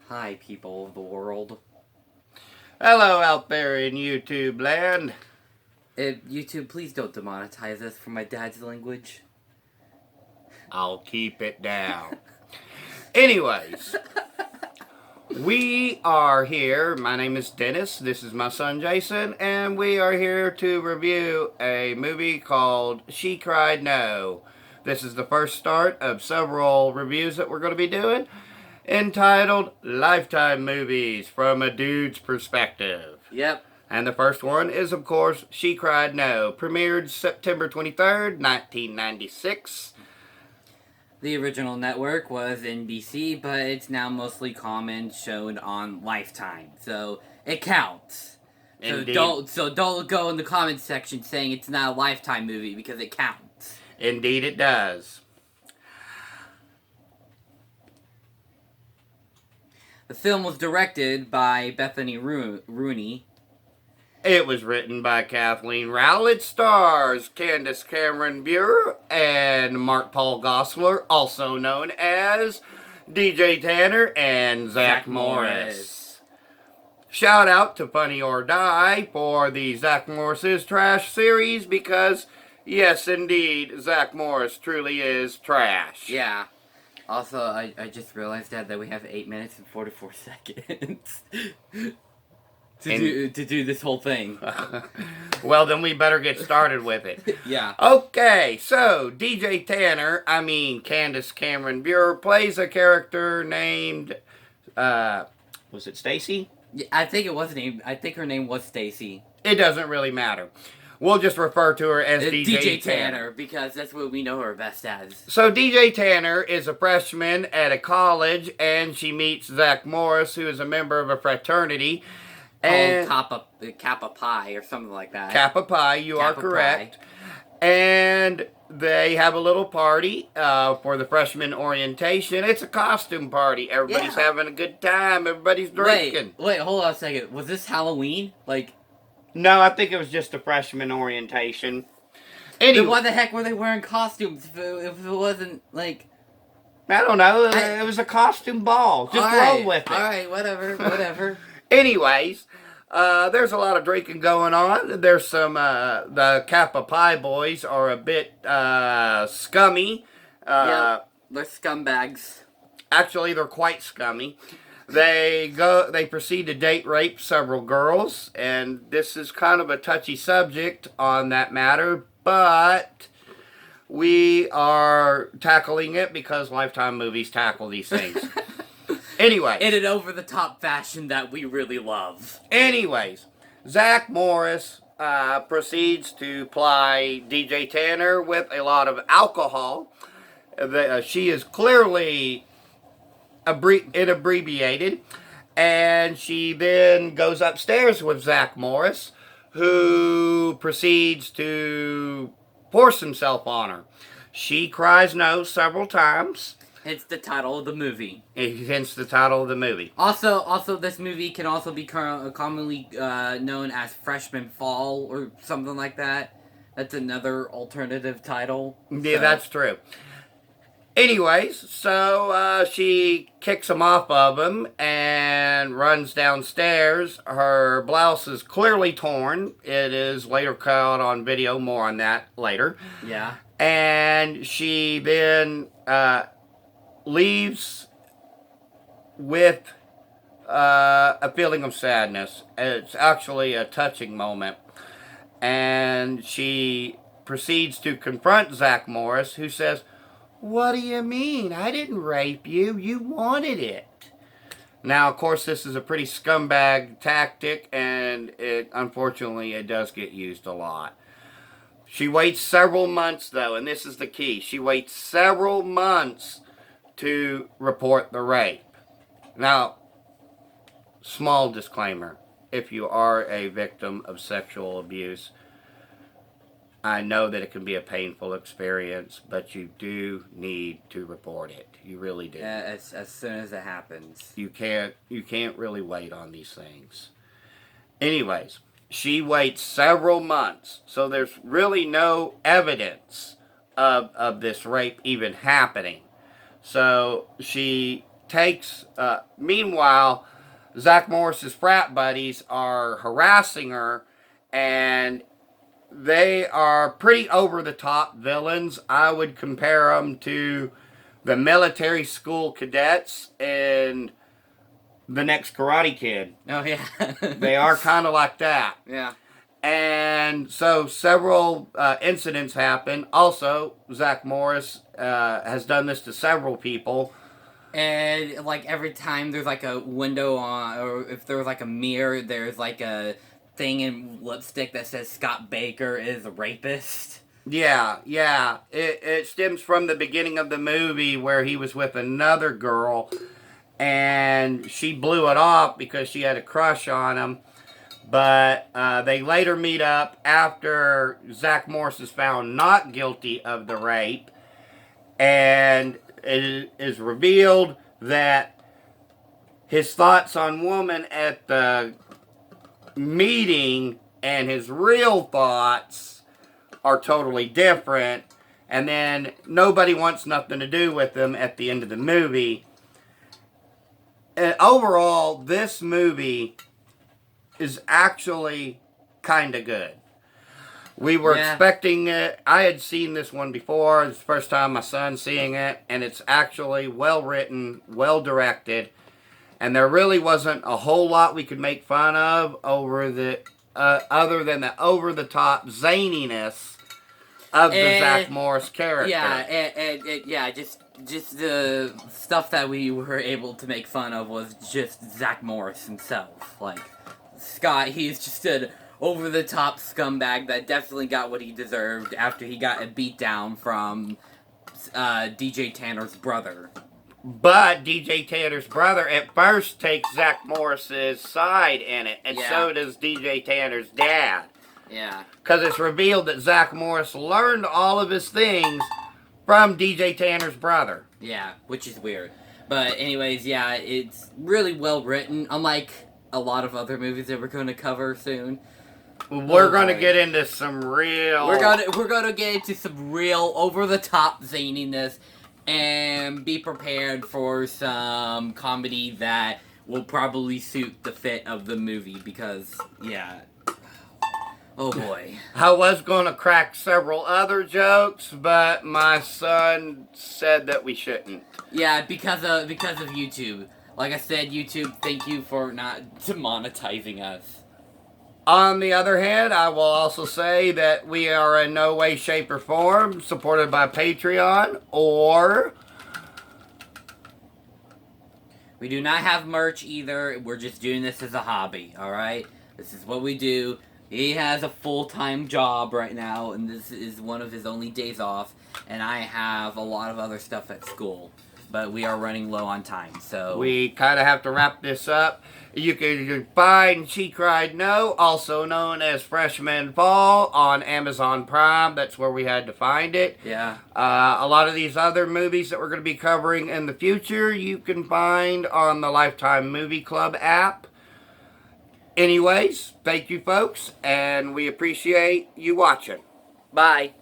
Hi, people of the world. Hello out there in YouTube land. YouTube, please don't demonetize us for my dad's language. I'll keep it down. Anyways, we are here. My name is Dennis. This is my son Jason, and we are here to review a movie called She Cried No. This is the first start of several reviews that we're going to be doing, entitled Lifetime Movies from a Dude's Perspective. Yep. And the first one is, of course, She Cried No. Premiered September 23rd, 1996. The original network was NBC, but it's now mostly common shown on Lifetime, so it counts. Indeed. So don't go in the comments section saying it's not a Lifetime movie because it counts. Indeed it does. The film was directed by Bethany Rooney. It was written by Kathleen Rowlett, stars Candace Cameron Bure and Mark Paul Gosselaar, also known as DJ Tanner and Zach Morris. Shout out to Funny or Die for the Zach Morris's Trash series because, yes, indeed, Zach Morris truly is trash. Yeah. Also, I just realized that we have 8 minutes and 44 seconds to do this whole thing. Well, then we better get started with it. Yeah. Okay, so DJ Tanner, Candace Cameron Bure, plays a character named, was it Stacy? Yeah, I think it was named. I think her name was Stacy. It doesn't really matter. We'll just refer to her as DJ Tanner because that's what we know her best as. So DJ Tanner is a freshman at a college, and she meets Zach Morris, who is a member of a fraternity. And Kappa Pi or something like that. Kappa Pi, you are correct. Pi. And they have a little party for the freshman orientation. It's a costume party. Everybody's having a good time. Everybody's drinking. Wait, hold on a second. Was this Halloween? No, I think it was just a freshman orientation. Anyway, then why the heck were they wearing costumes if it wasn't I don't know. It was a costume ball. Just roll with it. Alright, whatever. Anyways, there's a lot of drinking going on. There's some, the Kappa Pi boys are a bit scummy. Yeah, they're scumbags. Actually, they're quite scummy. They proceed to date rape several girls, and this is kind of a touchy subject on that matter, but we are tackling it because Lifetime movies tackle these things. Anyway. In an over-the-top fashion that we really love. Anyways, Zach Morris proceeds to ply DJ Tanner with a lot of alcohol. She is clearly inebriated, and she then goes upstairs with Zach Morris, who proceeds to force himself on her. She cries no several times. Hence the title of the movie. Hence the title of the movie. Also, this movie can also be commonly known as Freshman Fall or something like that. That's another alternative title. Yeah, that's true. Anyways, so she kicks him off of him and runs downstairs. Her blouse is clearly torn. It is later caught on video. More on that later. Yeah. And she then leaves with a feeling of sadness. It's actually a touching moment. And she proceeds to confront Zach Morris, who says, "What do you mean? I didn't rape you. You wanted it." Now, of course, this is a pretty scumbag tactic, and unfortunately, it does get used a lot. She waits several months, though, and this is the key. She waits several months to report the rape. Now, small disclaimer. If you are a victim of sexual abuse, I know that it can be a painful experience, but you do need to report it. You really do. As soon as it happens. You can't really wait on these things. Anyways, she waits several months, so there's really no evidence of this rape even happening. So she takes. Meanwhile, Zach Morris's frat buddies are harassing her, and they are pretty over the top villains. I would compare them to the military school cadets in The Next Karate Kid. Oh yeah. They are kind of like that. Yeah. And so several incidents happen. Also, Zach Morris has done this to several people. And like every time there's like a window on, or if there's like a mirror, there's like a thing in lipstick that says Scott Baker is a rapist. Yeah. It stems from the beginning of the movie where he was with another girl, and she blew it off because she had a crush on him. But they later meet up after Zach Morris is found not guilty of the rape, and it is revealed that his thoughts on woman at the meeting and his real thoughts are totally different, and then nobody wants nothing to do with him at the end of the movie. And overall, this movie is actually kind of good. We were expecting it. I had seen this one before. It's the first time my son's seeing it, and it's actually well written, well directed, and there really wasn't a whole lot we could make fun of over the other than the over the top zaniness of the Zach Morris character. Yeah, just the stuff that we were able to make fun of was just Zach Morris himself. Like Scott, he's just an over-the-top scumbag that definitely got what he deserved after he got a beatdown from DJ Tanner's brother. But DJ Tanner's brother at first takes Zach Morris's side in it, and so does DJ Tanner's dad. Yeah. Because it's revealed that Zach Morris learned all of his things from DJ Tanner's brother. Yeah, which is weird. But anyways, yeah, it's really well written, unlike a lot of other movies that we're going to cover soon. We're going to get into some real... We're going to get into some real over-the-top zaniness and be prepared for some comedy that will probably suit the fit of the movie because, yeah... Oh boy. I was going to crack several other jokes, but my son said that we shouldn't. Yeah, because of YouTube. Like I said, YouTube, thank you for not demonetizing us. On the other hand, I will also say that we are in no way, shape, or form supported by Patreon or... We do not have merch either. We're just doing this as a hobby, alright? This is what we do. He has a full-time job right now, and this is one of his only days off, and I have a lot of other stuff at school. But we are running low on time, so... We kind of have to wrap this up. You can find She Cried No, also known as Freshman Fall, on Amazon Prime. That's where we had to find it. Yeah. A lot of these other movies that we're going to be covering in the future, you can find on the Lifetime Movie Club app. Anyways, thank you folks, and we appreciate you watching. Bye.